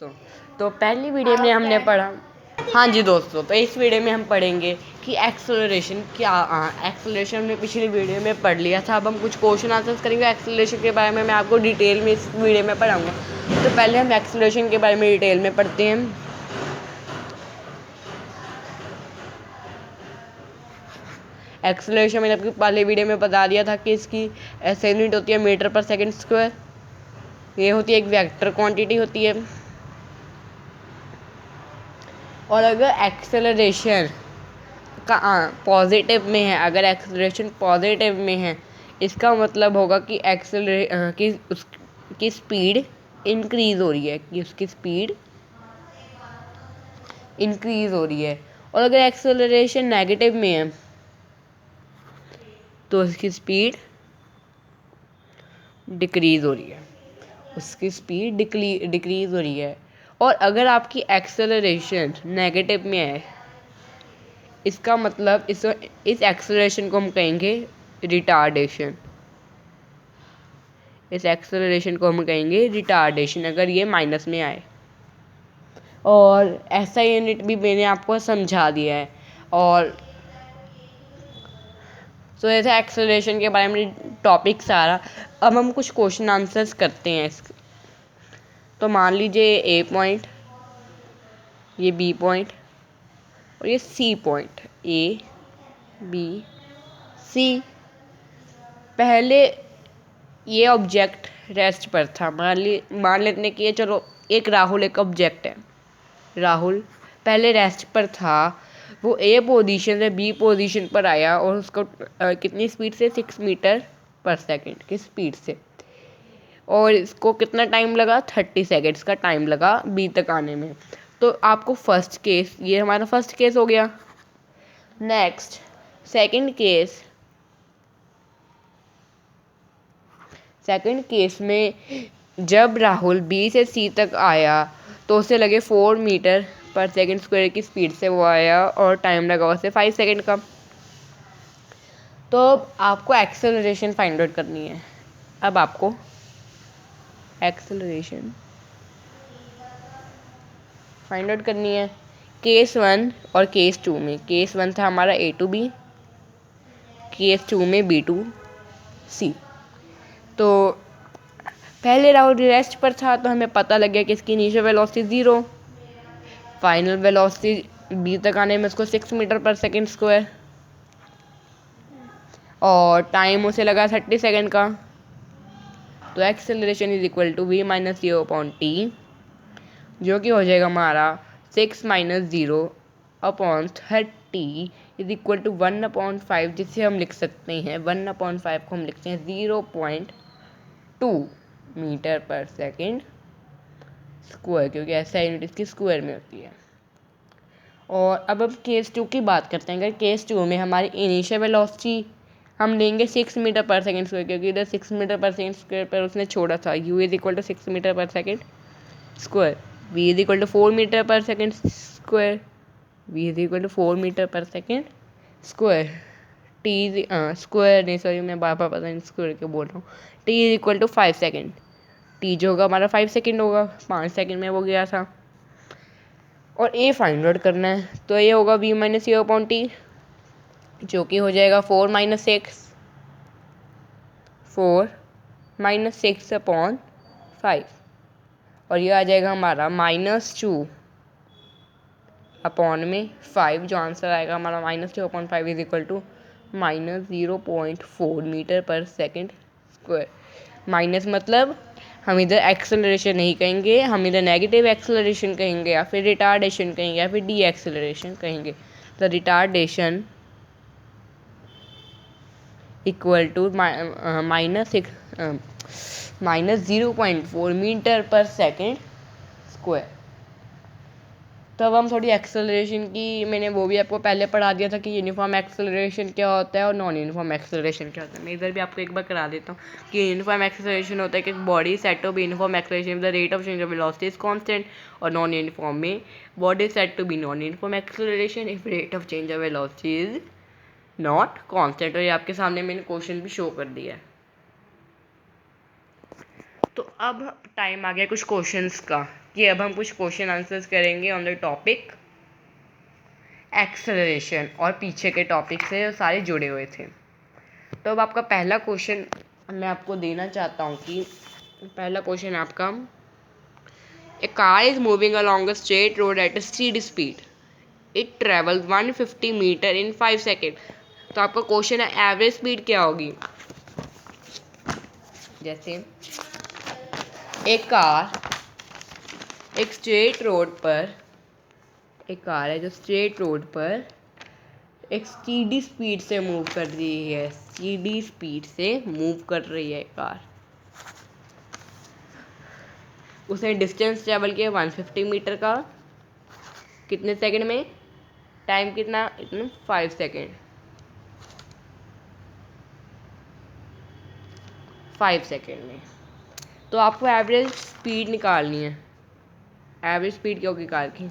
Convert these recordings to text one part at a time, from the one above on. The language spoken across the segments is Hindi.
दोस्तों, तो पहली वीडियो में हमने पढ़ा। हाँ जी दोस्तों, तो इस वीडियो में हम पढ़ेंगे कि एक्सेलरेशन क्या। एक्सेलरेशन में पिछली वीडियो में पढ़ लिया था। अब हम कुछ क्वेश्चन आंसर्स करेंगे एक्सेलरेशन के बारे में। मैं आपको डिटेल में इस वीडियो में पढ़ाऊँगा। तो पहले हम एक्सेलरेशन के बारे में डिटेल में पढ़ते हैं। एक्सेलरेशन मैंने आपको पहले वीडियो में बता दिया था कि इसकी ऐसे यूनिट होती है मीटर पर सेकेंड स्क्वायर। ये होती है एक वेक्टर क्वांटिटी होती है। और अगर एक्सेलरेशन का पॉजिटिव में है, अगर एक्सेलरेशन पॉजिटिव में है, इसका मतलब होगा कि उसकी स्पीड इंक्रीज़ हो रही है, कि उसकी स्पीड इंक्रीज़ हो रही है। और अगर एक्सेलरेशन नेगेटिव में है तो उसकी स्पीड डिक्रीज़ हो रही है, उसकी स्पीड डिक्रीज़ हो रही है। और अगर आपकी एक्सेलरेशन नेगेटिव में है, इसका मतलब इस एक्सेलरेशन को हम कहेंगे रिटार्डेशन। इस एक्सेलरेशन को हम कहेंगे रिटार्डेशन अगर ये माइनस में आए। और ऐसा यूनिट भी मैंने आपको समझा दिया है। और तो ऐसे एक्सेलरेशन के बारे में टॉपिक सारा। अब हम कुछ क्वेश्चन आंसर्स करते हैं तो मान लीजिए ए पॉइंट, ये बी पॉइंट और ये C point, A B C. पहले ये ऑब्जेक्ट रेस्ट पर था। मान लेते हैं कि ये, चलो एक राहुल एक ऑब्जेक्ट है। राहुल पहले रेस्ट पर था। वो ए पोजीशन से बी पोजीशन पर आया और उसको कितनी स्पीड से, 6 मीटर पर सेकंड की स्पीड से। और इसको कितना टाइम लगा, 30 सेकेंड्स का टाइम लगा बी तक आने में। तो आपको फर्स्ट केस, ये हमारा फर्स्ट केस हो गया। Next second case. Second case में जब राहुल बी से सी तक आया तो उसे लगे 4 मीटर पर सेकंड स्क्वायर की स्पीड से वो आया और टाइम लगा उसे 5 सेकंड का। तो आपको एक्सेलरेशन फाइंड आउट करनी है। अब आपको एक्सेलरेशन फाइंड आउट करनी है केस 1 और केस 2 में। केस 1 था हमारा ए टू बी, केस 2 में बी टू सी। तो पहले राउंड रेस्ट पर था तो हमें पता लग गया कि इसकी initial velocity 0, final velocity v तक आने में उसको 6 मीटर पर सेकंड स्क्वायर, और टाइम उसे लगा 30 सेकंड का। तो acceleration is equal to v minus c upon t, जो कि हो जाएगा हमारा 6 minus 0 upon 30 is equal to 1/5, जिसे हम लिख सकते हैं 1/5 को हम लिखते हैं 0.2 मीटर पर सेकंड स्क्वायर, क्योंकि ऐसा यूनिट इसकी स्क्वायर में होती है। और अब हम केस 2 की बात करते हैं। अगर केस 2 में हमारी इनिशियल वेलोसिटी हम लेंगे 6 मीटर पर सेकंड स्क्वायर, क्योंकि इधर 6 मीटर पर सेकंड स्क्वायर पर उसने छोड़ा था। u is equal to 6 metre पर second square, v is equal to 4 metre पर second square, v is equal to 4 metre पर सेकंड स्क्वायर, t स्क्वायर नहीं, सॉरी मैं बार बार पता नहीं स्क्वायर क्यों बोल रहा हूँ। t is equal to 5 second. T जो होगा हमारा 5 सेकेंड होगा, 5 सेकेंड में वो गया था। और ए फाइंड आउट करना है तो ये होगा v minus c upon t, जो कि हो जाएगा 4 माइनस 6 अपॉन 5। और ये आ जाएगा हमारा -2 अपॉन में 5, जो आंसर आएगा हमारा -2 upon 5 is equal to -0.4 metre पर सेकंड स्क्वायर। माइनस मतलब हम इधर एक्सेलरेशन नहीं कहेंगे, हम इधर नेगेटिव एक्सेलरेशन कहेंगे, या फिर रिटार्डेशन कहेंगे, या फिर डी एक्सेलरेशन कहेंगे। तो रिटार्डेशन इक्वल टू -0.4 मीटर पर सेकेंड स्क्वायर। तो अब हम थोड़ी एक्सेलरेशन की, मैंने वो भी आपको पहले पढ़ा दिया था कि यूनिफॉर्म एक्सेलरेशन क्या होता है और नॉन यूनिफॉर्म एक्सेलरेशन क्या होता है। मैं इधर भी आपको एक बार करा देता हूँ कि यूनिफॉर्म एक्सेलरेशन होता है कि body set to be uniform acceleration the rate of change of velocity is constant, और नॉन यूनिफॉर्म में body set to be non uniform acceleration if rate of change of velocity is not constant. और ये आपके सामने मैंने क्वेश्चन भी शो कर दिया है। तो अब टाइम आ गया कुछ क्वेश्चंस का। कि अब हम कुछ क्वेश्चन आंसर्स करेंगे ऑन द टॉपिक एक्सेलरेशन, और पीछे के टॉपिक से सारे जुड़े हुए थे। तो अब आपका पहला क्वेश्चन मैं आपको देना चाहता हूँ कि पहला क्वेश्चन आपका, a car is moving along a straight road at a steady speed, it travels 150 metre in 5 second. तो आपका क्वेश्चन है एवरेज स्पीड क्या होगी। जैसे एक कार एक स्ट्रेट रोड पर, एक कार है जो स्ट्रेट रोड पर एक स्टीडी स्पीड से मूव कर रही है, स्टीडी स्पीड से मूव कर रही है कार। उसने डिस्टेंस ट्रेवल किया 150 मीटर का, कितने सेकंड में, टाइम कितना, इतना 5 सेकंड, 5 सेकंड में। तो आपको एवरेज स्पीड निकालनी है। एवरेज स्पीड क्या होगी कार की,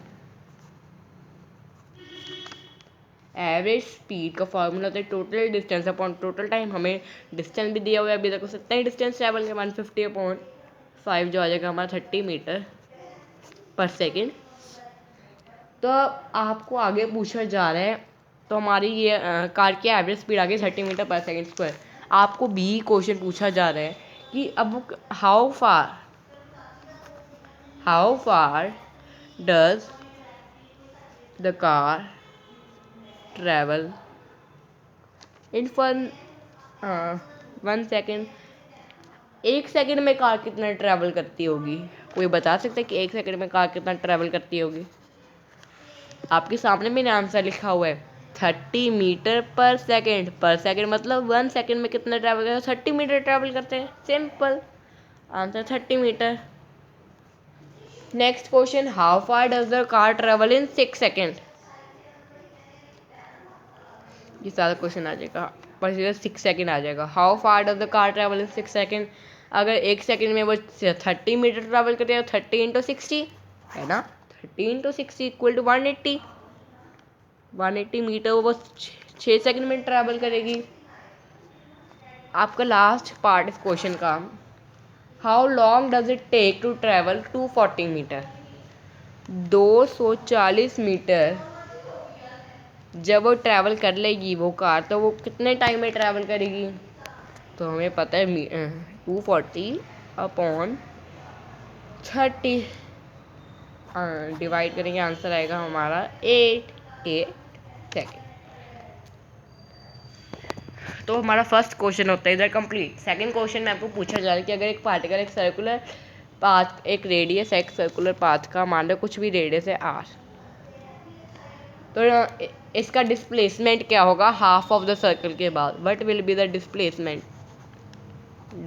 एवरेज स्पीड का फॉर्मूला होता है total distance upon total time. हमें डिस्टेंस भी दिया हुआ है, अभी तक उससे इतना ही डिस्टेंस ट्रैवल किया 150 अपॉन 5 जो आ जाएगा हमारा 30 मीटर पर सेकेंड। तो आपको आगे पूछा जा रहा है, तो हमारी ये कार की एवरेज स्पीड आ गई 30 मीटर पर सेकेंड स्क्वायर। आपको भी क्वेश्चन पूछा जा रहा है कि अब how far does the car travel in 1 second. 1 second में कार कितना ट्रैवल करती होगी, कोई बता सकता है कि 1 सेकेंड में कार कितना ट्रैवल करती होगी। आपके सामने मैंने आंसर लिखा हुआ है 30 मीटर पर सेकेंड मतलब 1 सेकेंड में कितना ट्रैवल करते हैं, 30 मीटर ट्रैवल करते हैं। Simple answer 30 metre. Next question, how far does the car travel in 6 second. ये सारा क्वेश्चन आ जाएगा पर 6 सेकेंड आ जाएगा। How far does the car travel in 6 second. अगर 1 सेकेंड में वो 30 मीटर ट्रैवल करते हैं तो 30 इंटू 60 है ना, 30 इंटू 60 इक्वल टू 180 मीटर वो 6 सेकेंड में ट्रैवल करेगी। आपका लास्ट पार्ट इस क्वेश्चन का, how long does it take to travel 240 metre. 240 metre जब वो ट्रैवल कर लेगी वो कार, तो वो कितने टाइम में ट्रैवल करेगी। तो हमें पता है 240 अपॉन 30 डिवाइड करेंगे, आंसर आएगा हमारा 8 सेकेंड। तो हमारा फर्स्ट क्वेश्चन होता है इधर कंप्लीट। सेकंड क्वेश्चन में आपको पूछा जा रहा है कि अगर एक पार्टिकल एक सर्कुलर पाथ, एक रेडियस एक सर्कुलर पाथ का, मान लो कुछ भी रेडियस है r, तो इसका डिस्प्लेसमेंट क्या होगा हाफ ऑफ द सर्कल के बाद। What will be the displacement,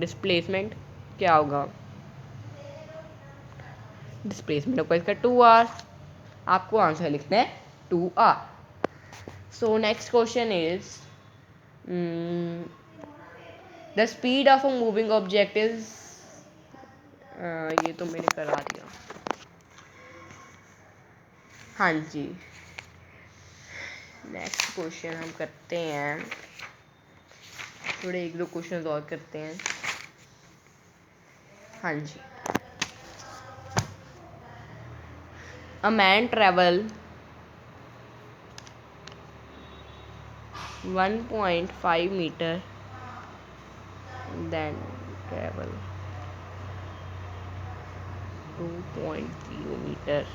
displacement क्या होगा, डिस्प्लेसमेंट होगा इसका 2r। आपको आंसर लिखना है 2r। So next question is the speed of a moving object is, ये तो मैंने करा दिया। हाँ जी, नेक्स्ट क्वेश्चन हम करते हैं, थोड़े 1-2 क्वेश्चन और करते हैं। हाँ जी, a man travel 1.5 metre then travel 2.0 metre.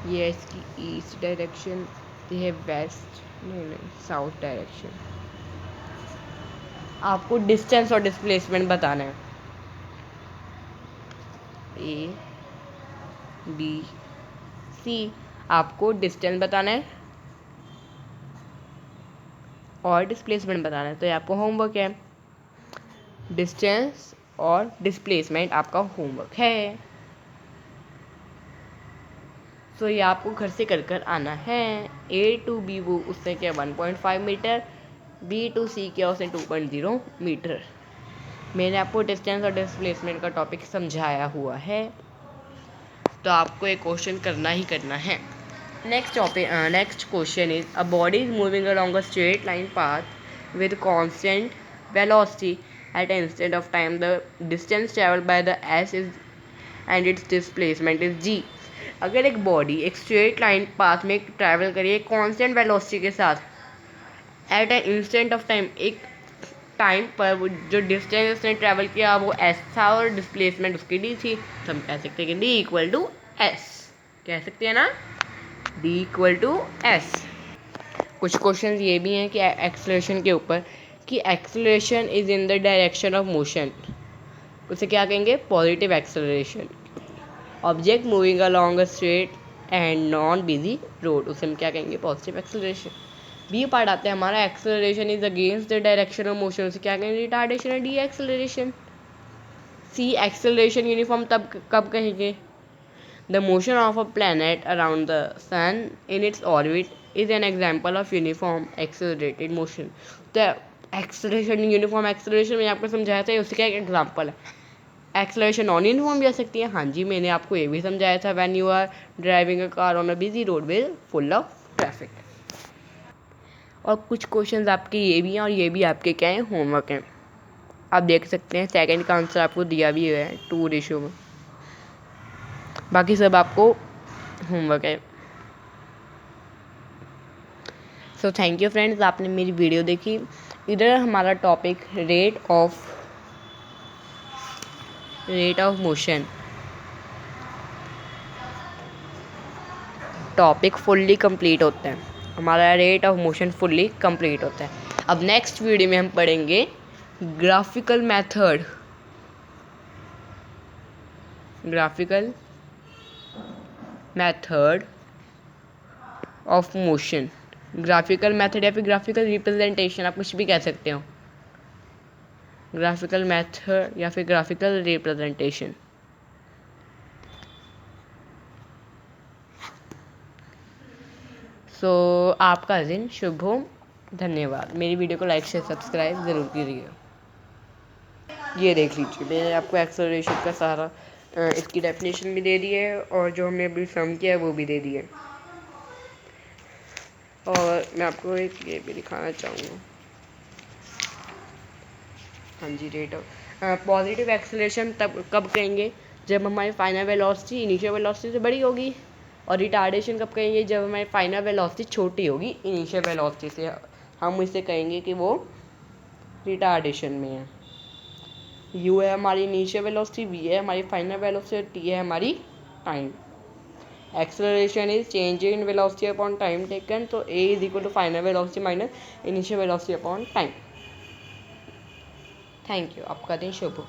ये इसकी ईस्ट डायरेक्शन, ये है वेस्ट, नहीं साउथ डायरेक्शन। आपको डिस्टेंस और डिस्प्लेसमेंट बताना है। ए बी सी, आपको डिस्टेंस बताना है और डिस्प्लेसमेंट बताना है। तो ये आपको होमवर्क है, डिस्टेंस और डिस्प्लेसमेंट आपका होमवर्क है। तो ये आपको घर से कर कर आना है। A to B वो उससे क्या 1.5 मीटर, B to C क्या उसने 2.0 मीटर। मैंने आपको डिस्टेंस और डिस्प्लेसमेंट का टॉपिक समझाया हुआ है, तो आपको एक क्वेश्चन करना ही करना है। Next question is, a body is moving along a straight line path with constant velocity at an instant of time. The distance traveled by the s is and its displacement is G. अगर एक बॉडी एक स्ट्रेट लाइन पाथ में ट्रैवल करिए कांस्टेंट वेलोसिटी के साथ at an instant of time, एक टाइम पर वो जो डिस्टेंस उसने ट्रैवल किया वो एस था और डिस्प्लेसमेंट उसकी डी थी, तो हम कह सकते हैं कि डी इक्वल टू एस। कह सकते हैं ना, डी इक्वल टू एस। कुछ क्वेश्चन ये भी हैं कि एक्सेलरेशन के ऊपर कि acceleration is in the direction of motion, उसे क्या कहेंगे, positive acceleration. Object moving along a straight and non busy road, उसे हम क्या कहेंगे, पॉजिटिव एक्सेलरेशन। बी पार्ट आता है हमारा, acceleration is against the direction of motion, उसे क्या कहेंगे, रिटार्डेशन है, डी एक्सेलरेशन। सी एक्सेलरेशन यूनिफॉर्म तब कब कहेंगे, the motion of a planet around the sun in its orbit is an example of uniform accelerated motion. तो एक्सेलरेशन यूनिफॉर्म एक्सेलरेशन मैंने आपको समझाया था, उससे क्या एक एग्जाम्पल है। एक्सेलरेशन नॉन यूनिफॉर्म जा सकती है, हाँ जी मैंने आपको ये भी समझाया था, when you are driving a car on a busy road with full of traffic. और कुछ क्वेश्चंस आपके ये भी हैं और ये भी आपके क्या हैं, होमवर्क हैं, आप देख सकते हैं। सेकंड का आंसर आपको दिया भी हुआ है 2 रेशियो में, बाकी सब आपको होमवर्क है। सो थैंक यू फ्रेंड्स, आपने मेरी वीडियो देखी। इधर हमारा topic rate of motion topic fully complete होता है, हमारा rate of motion fully complete होता है। अब नेक्स्ट वीडियो में हम पढ़ेंगे graphical method of motion. Graphical method या फिर ग्राफिकल रिप्रेजेंटेशन, आप कुछ भी कह सकते हो, ग्राफिकल मैथड या फिर ग्राफिकल रिप्रेजेंटेशन। सो आपका दिन शुभ हो, धन्यवाद। मेरी वीडियो को लाइक शेयर सब्सक्राइब ज़रूर कीजिए। ये देख लीजिए, मैंने आपको एक्सेलरेशन का सारा इसकी डेफिनेशन भी दे दी है और जो हमने अभी सम किया है वो भी दे दिया है। और मैं आपको एक ये भी दिखाना चाहूँगा, हाँ जी, रेट ऑफ पॉजिटिव एक्सेलरेशन तब कब कहेंगे, जब हमारी फाइनल वेलोसिटी इनिशियल वेलोसिटी से बड़ी होगी। और रिटार्डेशन कब कहेंगे, जब हमारी फाइनल वेलोसिटी छोटी होगी इनिशियल वेलोसिटी से, हम इसे कहेंगे कि वो रिटार्डेशन में है। यू है हमारी इनिशियल वेलोसिटी, वी है हमारी फाइनल वेलोसिटी, टी है हमारी time. Acceleration is change in velocity upon time taken, तो A is equal to final velocity minus initial velocity upon time. Thank you, आपका दिन शुभ हो।